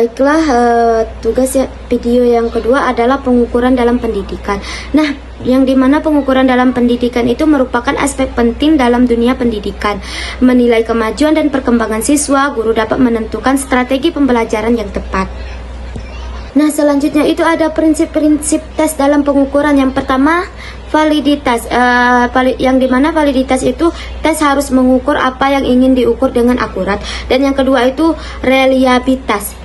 Baiklah, tugas video yang kedua adalah pengukuran dalam pendidikan. Nah, yang dimana pengukuran dalam pendidikan itu merupakan aspek penting dalam dunia pendidikan. Menilai kemajuan dan perkembangan siswa, guru dapat menentukan strategi pembelajaran yang tepat. Nah, selanjutnya itu ada prinsip-prinsip tes dalam pengukuran. Yang pertama, validitas, yang dimana validitas itu tes harus mengukur apa yang ingin diukur dengan akurat. Dan yang kedua itu reliabilitas,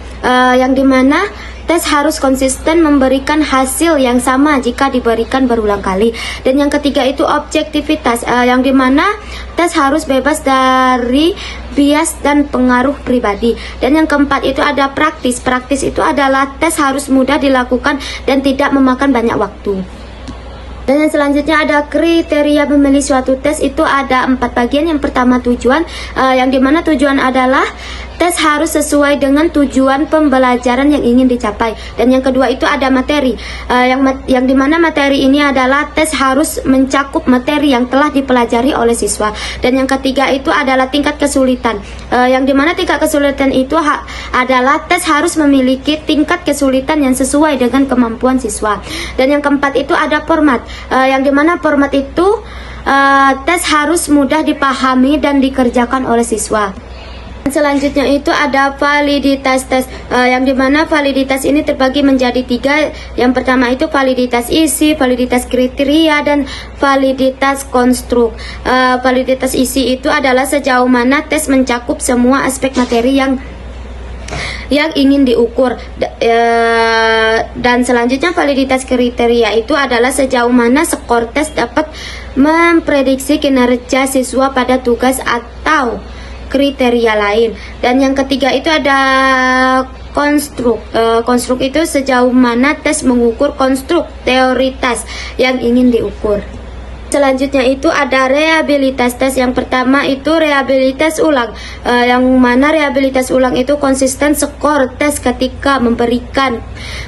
yang dimana tes harus konsisten memberikan hasil yang sama jika diberikan berulang kali. Dan yang ketiga itu objektivitas, yang dimana tes harus bebas dari bias dan pengaruh pribadi. Dan yang keempat itu ada praktis. Praktis itu adalah tes harus mudah dilakukan dan tidak memakan banyak waktu. Dan yang selanjutnya ada kriteria memilih suatu tes, itu ada 4 bagian. Yang pertama tujuan, yang dimana tujuan adalah tes harus sesuai dengan tujuan pembelajaran yang ingin dicapai. Dan yang kedua itu ada materi, yang dimana materi ini adalah tes harus mencakup materi yang telah dipelajari oleh siswa. Dan yang ketiga itu adalah tingkat kesulitan, yang dimana tingkat kesulitan itu adalah tes harus memiliki tingkat kesulitan yang sesuai dengan kemampuan siswa. Dan yang keempat itu ada format, yang dimana format itu tes harus mudah dipahami dan dikerjakan oleh siswa. Selanjutnya itu ada validitas tes, yang dimana validitas ini terbagi menjadi 3. Yang pertama itu validitas isi, validitas kriteria, dan validitas konstruk. Validitas isi itu adalah sejauh mana tes mencakup semua aspek materi yang ingin diukur. Dan selanjutnya validitas kriteria itu adalah sejauh mana skor tes dapat memprediksi kinerja siswa pada tugas atau kriteria lain. Dan yang ketiga itu ada konstruk. Konstruk itu sejauh mana tes mengukur konstruk teoritas yang ingin diukur. Selanjutnya itu ada reliabilitas tes. Yang pertama itu reliabilitas ulang, yang mana reliabilitas ulang itu konsisten skor tes ketika memberikan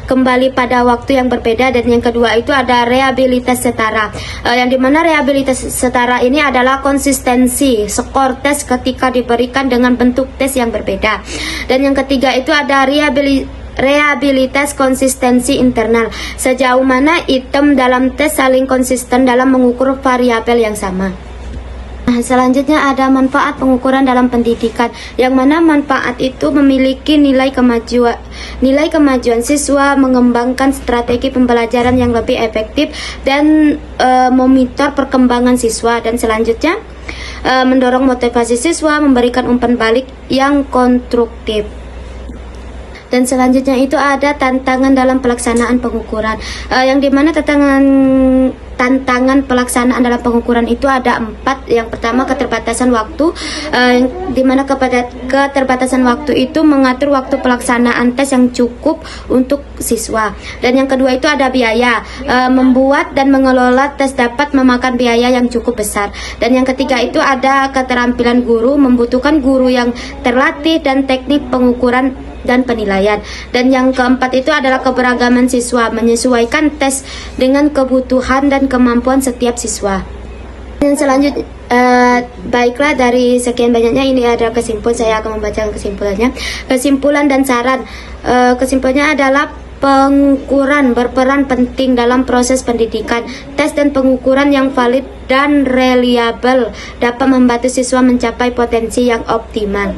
kembali pada waktu yang berbeda. Dan yang kedua itu ada reliabilitas setara, yang dimana reliabilitas setara ini adalah konsistensi skor tes ketika diberikan dengan bentuk tes yang berbeda. Dan yang ketiga itu ada reliabilitas konsistensi internal, sejauh mana item dalam tes saling konsisten dalam mengukur variabel yang sama. Nah, selanjutnya ada manfaat pengukuran dalam pendidikan, yang mana manfaat itu memiliki nilai kemajuan siswa, mengembangkan strategi pembelajaran yang lebih efektif, dan memonitor perkembangan siswa. Dan selanjutnya mendorong motivasi siswa, memberikan umpan balik yang konstruktif. Dan selanjutnya itu ada tantangan dalam pelaksanaan pengukuran, yang dimana tantangan pelaksanaan dalam pengukuran itu ada 4. Yang pertama keterbatasan waktu, dimana keterbatasan waktu itu mengatur waktu pelaksanaan tes yang cukup untuk siswa. Dan yang kedua itu ada biaya, membuat dan mengelola tes dapat memakan biaya yang cukup besar. Dan yang ketiga itu ada keterampilan guru, membutuhkan guru yang terlatih dan teknik pengukuran dan penilaian. Dan yang keempat itu adalah keberagaman siswa, menyesuaikan tes dengan kebutuhan dan kemampuan setiap siswa. Dan selanjutnya, baiklah, dari sekian banyaknya ini adalah kesimpulan. Saya akan membacakan kesimpulannya. Kesimpulan dan saran. Kesimpulannya adalah pengukuran berperan penting dalam proses pendidikan. Tes dan pengukuran yang valid dan reliable dapat membantu siswa mencapai potensi yang optimal.